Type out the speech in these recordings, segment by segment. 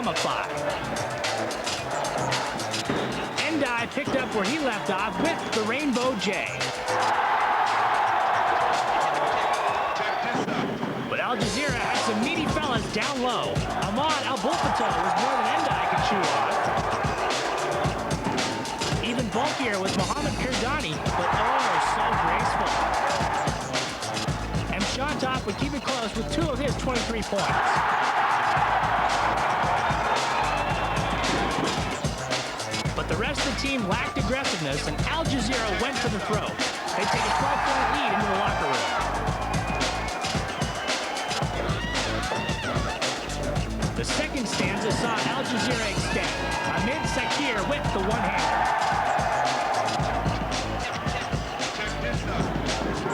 5. Endai picked up where he left off with the Rainbow J. But Al Jazeera had some meaty fellas down low. Ahmad Al-Bulfato was more than Endai could chew off. Even bulkier was Mohamed Kirdani, but oh, so graceful. And Shantop would keep it close with 2 of his 23 points. But the rest of the team lacked aggressiveness, and Al Jazeera went for the throat. They take a 12-point lead into the locker room. The second stanza saw Al Jazeera extend. Ahmed Sakir with the one-hander.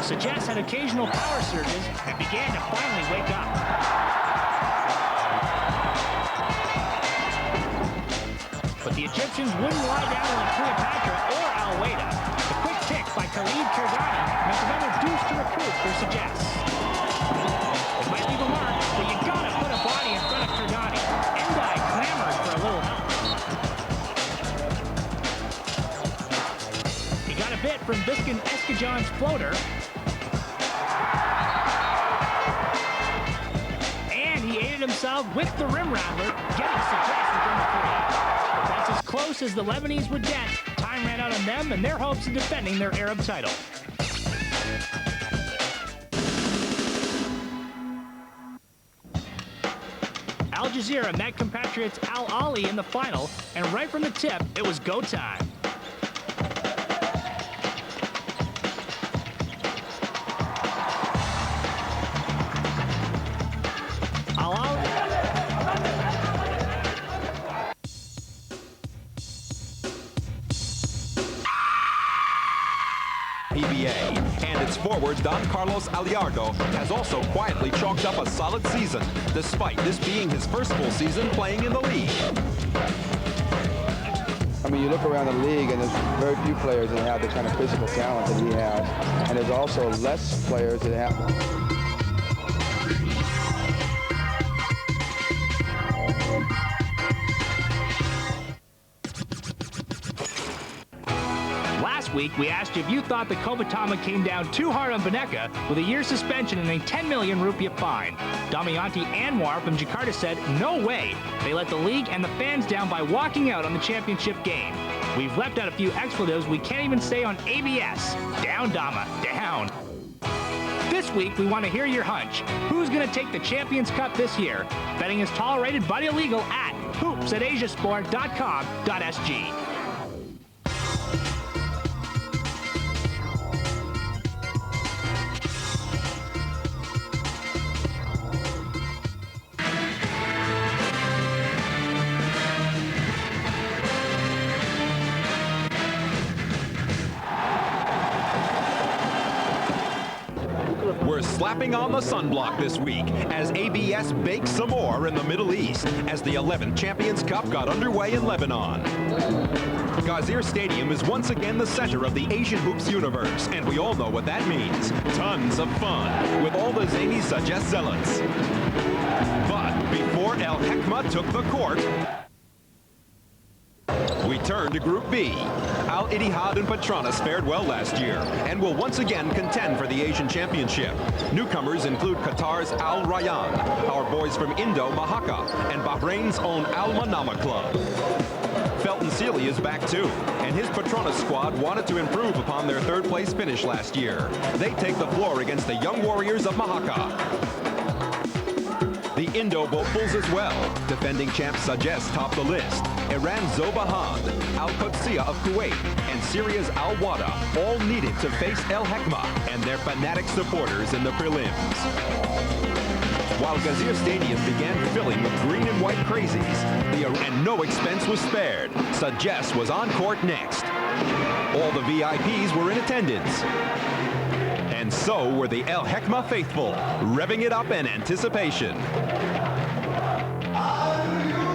Sagesse had occasional power surges and began to finally wake up. But the Egyptians wouldn't lie down like Cleopatra or Al-Waida. The quick pick by Khalid Kirdani meant another deuce to recoup for Sagesse. It might leave a mark, but you gotta put a body in front of Kirdani. Endai clamored for a little help. He got a bit from Viscount Escajon's floater. And he aided himself with the rim rattler, getting Sagesse within the 3. That's as close as the Lebanese would get. Time ran out on them and their hopes of defending their Arab title. Al Jazeera met compatriots Al Ali in the final, and right from the tip, it was go time. Al Ali. PBA, and its forward Don Carlos Aliardo has also quietly chalked up a solid season, despite this being his first full season playing in the league. I mean, you look around the league, and there's very few players that have the kind of physical talent that he has, and there's also less players that have. Last week, we asked you if you thought the Kovatama came down too hard on Beneka with a year's suspension and a 10 million rupiah fine. Damayanti Anwar from Jakarta said, no way. They let the league and the fans down by walking out on the championship game. We've left out a few expletives we can't even say on ABS. Down, Dama, down. This week, we want to hear your hunch. Who's going to take the Champions Cup this year? Betting is tolerated but illegal at hoops@asiasport.com.sg. We're slapping on the sunblock this week as ABS bakes some more in the Middle East as the 11th Champions Cup got underway in Lebanon. Gazir Stadium is once again the center of the Asian hoops universe, and we all know what that means. Tons of fun with all the zany Sagesse zealots. But before El Hekma took the court, we turn to Group B. Al Ittihad and Petronas fared well last year and will once again contend for the Asian Championship. Newcomers include Qatar's Al Rayyan, our boys from Indo Mahaka, and Bahrain's own Al Manama Club. Felton Sealy is back too, and his Petronas squad wanted to improve upon their third-place finish last year. They take the floor against the Young Warriors of Mahaka. The Indo Boatfuls as well. Defending champ Sagesse topped the list. Iran's Zobahan, Al-Qudsiya of Kuwait, and Syria's Al-Wada all needed to face El Hekma and their fanatic supporters in the prelims. While Gazir Stadium began filling with green and white crazies, and no expense was spared, Sagesse was on court next. All the VIPs were in attendance. And so were the El Hekma faithful, revving it up in anticipation.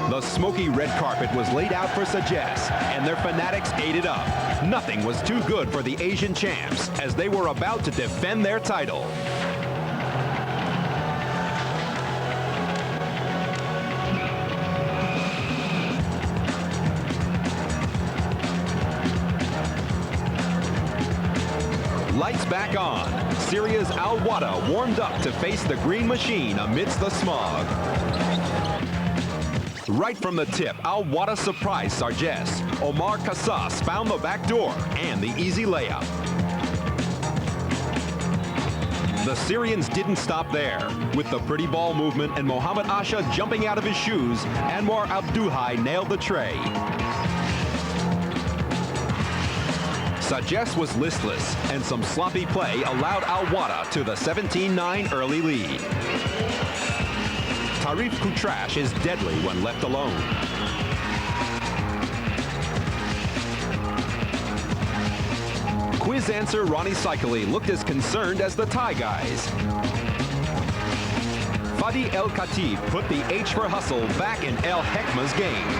The smoky red carpet was laid out for Sagesse, and their fanatics ate it up. Nothing was too good for the Asian champs as they were about to defend their title. Lights back on. Syria's Al Wada warmed up to face the green machine amidst the smog. Right from the tip, Al Wada surprised Sagesse. Omar Kassas found the back door and the easy layup. The Syrians didn't stop there. With the pretty ball movement and Mohamed Asha jumping out of his shoes, Anwar Abduhai nailed the tray. Sagesse was listless, and some sloppy play allowed Al Wada to the 17-9 early lead. Tarif Koutrash is deadly when left alone. Quiz answer Ronnie Saikali looked as concerned as the Thai guys. Fadi El Khatib put the H for hustle back in El Hekma's game.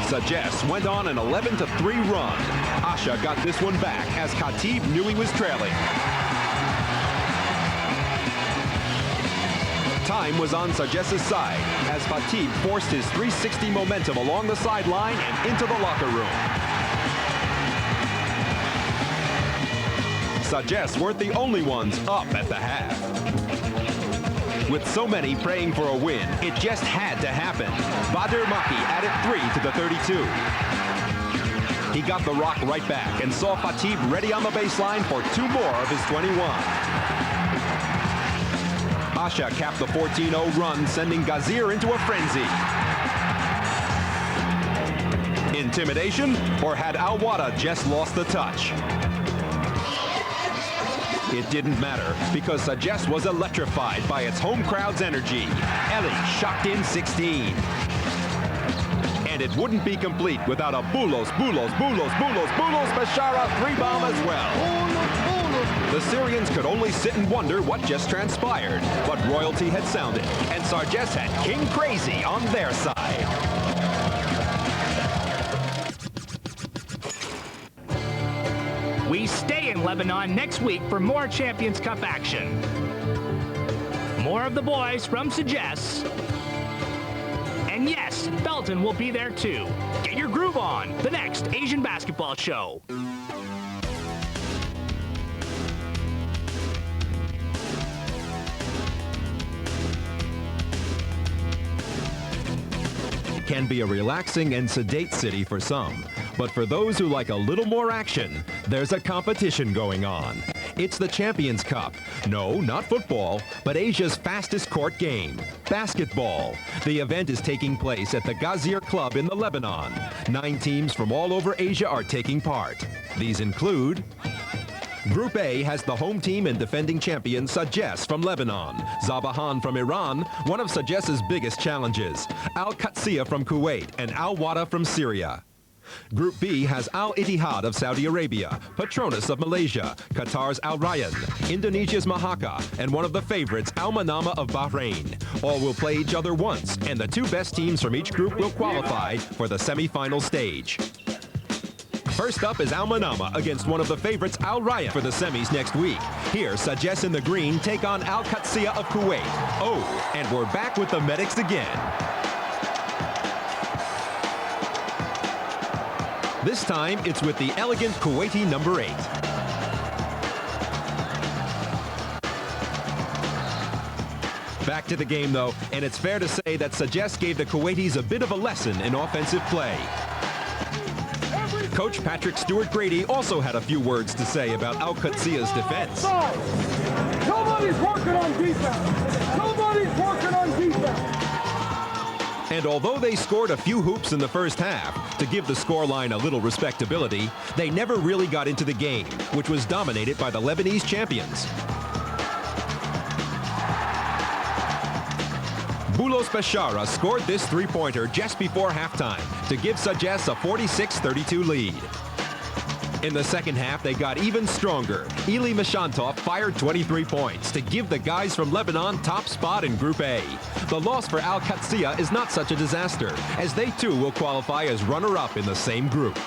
Sagesse went on an 11-3 run. Asha got this one back as Khatib knew he was trailing. Time was on Sagesse's side as Khatib forced his 360 momentum along the sideline and into the locker room. Sagesse weren't the only ones up at the half. With so many praying for a win, it just had to happen. Badr Maki added 3 to the 32. He got the rock right back and saw Khatib ready on the baseline for 2 more of his 21. Asha capped the 14-0 run, sending Gazir into a frenzy. Intimidation, or had Al Wada just lost the touch? It didn't matter because Sagesse was electrified by its home crowd's energy. Eli shocked in 16. And it wouldn't be complete without a Boulos Bashara 3-bomb as well. The Syrians could only sit and wonder what just transpired, but royalty had sounded, and Sagesse had King Crazy on their side. We stay in Lebanon next week for more Champions Cup action. More of the boys from Sagesse. And yes, Felton will be there too. Get your groove on, the next Asian basketball show. Can be a relaxing and sedate city for some. But for those who like a little more action, there's a competition going on. It's the Champions Cup. No, not football, but Asia's fastest court game, basketball. The event is taking place at the Gazir Club in the Lebanon. 9 teams from all over Asia are taking part. These include... Group A has the home team and defending champion Sagesse from Lebanon, Zabahan from Iran, one of Sagesse's biggest challenges, Al Qadsiya from Kuwait, and Al Wada from Syria. Group B has Al Ittihad of Saudi Arabia, Petronas of Malaysia, Qatar's Al Rayyan, Indonesia's Mahaka, and one of the favorites, Al Manama of Bahrain. All will play each other once, and the 2 best teams from each group will qualify for the semi-final stage. First up is Al Manama against one of the favorites, Al Rayyan, for the semis next week. Here, Sagesse in the green take on Al Qadsiya of Kuwait. Oh, and we're back with the medics again. This time, it's with the elegant Kuwaiti number 8. Back to the game, though, and it's fair to say that Sagesse gave the Kuwaitis a bit of a lesson in offensive play. Coach Patrick Stewart-Grady also had a few words to say about Al Qadsiya's defense. Nobody's working on defense. Nobody's working on defense. And although they scored a few hoops in the first half to give the scoreline a little respectability, they never really got into the game, which was dominated by the Lebanese champions. Boulos Bashara scored this 3-pointer just before halftime to give Sagesse a 46-32 lead. In the second half, they got even stronger. Eli Mashantov fired 23 points to give the guys from Lebanon top spot in Group A. The loss for Al Qadsiya is not such a disaster, as they too will qualify as runner-up in the same group.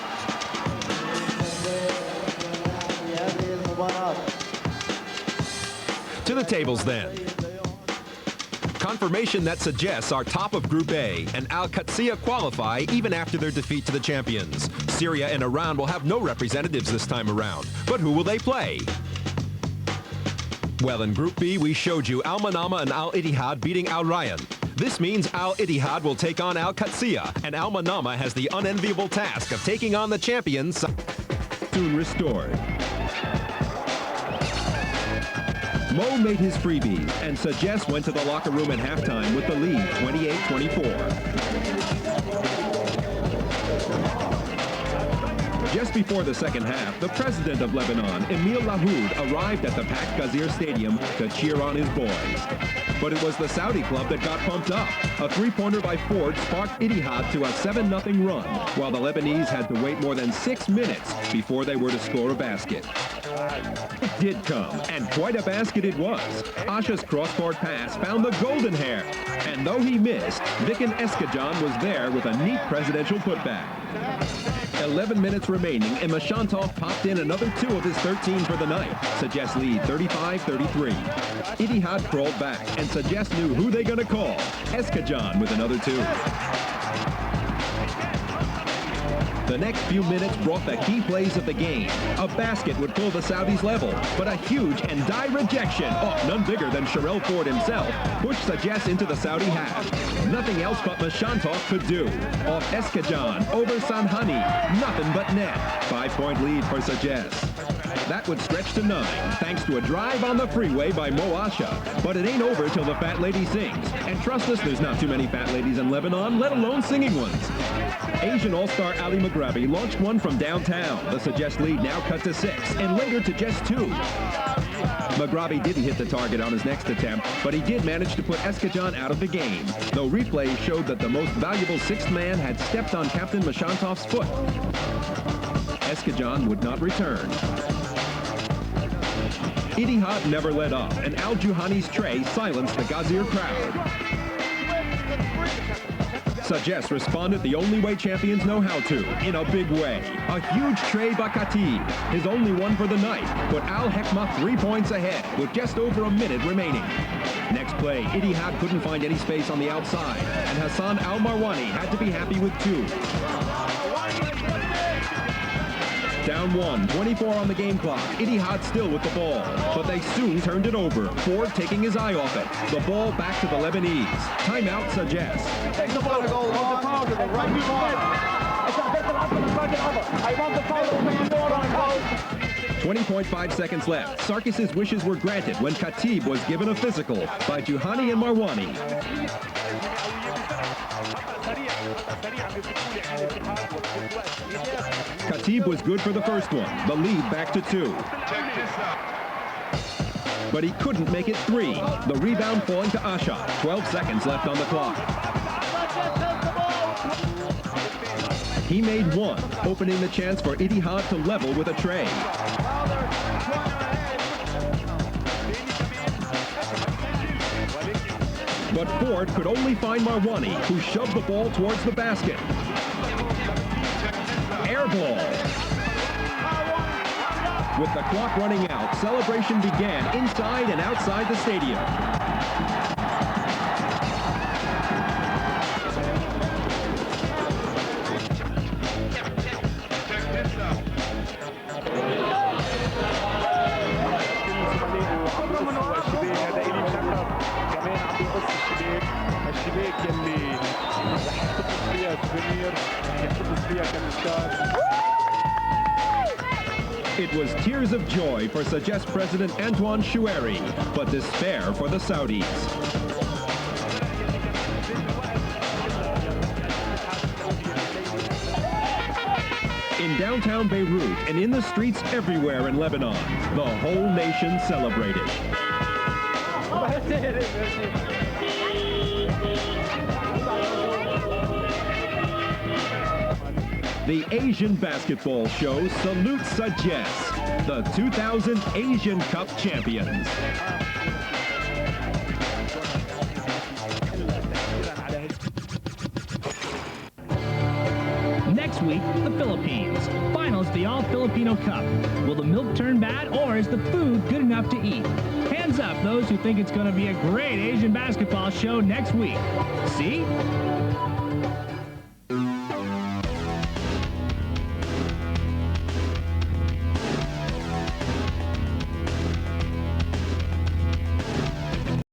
To the tables then. Confirmation that Sagesse are top of Group A, and Al-Qadsiya qualify even after their defeat to the champions. Syria and Iran will have no representatives this time around, but who will they play? Well, in Group B, we showed you Al-Manama and Al-Ittihad beating Al-Rayyan. This means Al-Ittihad will take on Al-Qadsiya, and Al-Manama has the unenviable task of taking on the champions. Soon restored. Mo made his freebies, and Sagesse went to the locker room at halftime with the lead, 28-24. Just before the second half, the president of Lebanon, Emil Lahoud, arrived at the packed Gazir Stadium to cheer on his boys. But it was the Saudi club that got pumped up. A three-pointer by Ford sparked Ittihad to a 7-0 run, while the Lebanese had to wait more than 6 minutes before they were to score a basket. It did come, and quite a basket it was. Asha's cross-court pass found the golden hair, and though he missed, Viken Eskajan was there with a neat presidential putback. 11 minutes remaining, and Mashantov popped in another 2 of his 13 for the night. Sagesse lead 35-33. Ittihad crawled back, and Sagesse knew who they gonna call. Eskajan with another 2. The next few minutes brought the key plays of the game. A basket would pull the Saudis level, but a huge and dire rejection, none bigger than Sherelle Ford himself, pushed Sagesse into the Saudi half. Nothing else but Mashantov could do. Off Eskajan, over Sanhani, nothing but net. 5-point lead for Sagesse. That would stretch to 9, thanks to a drive on the freeway by Mo Asha. But it ain't over till the fat lady sings. And trust us, there's not too many fat ladies in Lebanon, let alone singing ones. Asian all-star Ali Maghrabi launched one from downtown. The Sagesse lead now cut to 6, and later to just 2. Maghrabi didn't hit the target on his next attempt, but he did manage to put Eskajan out of the game, though replay showed that the most valuable 6th man had stepped on Captain Mashantov's foot. Eskajan would not return. Ittihad never let up, and Al-Juhani's tray silenced the Gazir crowd. Sagesse responded the only way champions know how to, in a big way. A huge tray by Khatib, his only one for the night, put Al-Hekma 3 points ahead with just over a minute remaining. Next play, Ittihad couldn't find any space on the outside, and Hassan Al-Marwani had to be happy with 2. Down 1, 24 on the game clock. Ittihad still with the ball, but they soon turned it over. Ford taking his eye off it. The ball back to the Lebanese. Timeout, Sagesse. Take the ball to go long. I want the foul over 20.5 seconds left. Sarkis's wishes were granted when Khatib was given a physical by Juhani and Marwani. Khatib was good for the first one. The lead back to 2. But he couldn't make it 3. The rebound falling to Asha. 12 seconds left on the clock. He made 1, opening the chance for Ittihad to level with a tray. But Ford could only find Marwani, who shoved the ball towards the basket. Air ball. With the clock running out, celebration began inside and outside the stadium. It was tears of joy for Sagesse President Antoine Choueri, but despair for the Saudis. In downtown Beirut and in the streets everywhere in Lebanon, the whole nation celebrated. The Asian Basketball Show salutes Sagesse, the 2000 Asian Cup champions. Next week, the Philippines. Finals of the All-Filipino Cup. Will the milk turn bad, or is the food good enough to eat? Hands up those who think it's going to be a great Asian basketball show next week. See?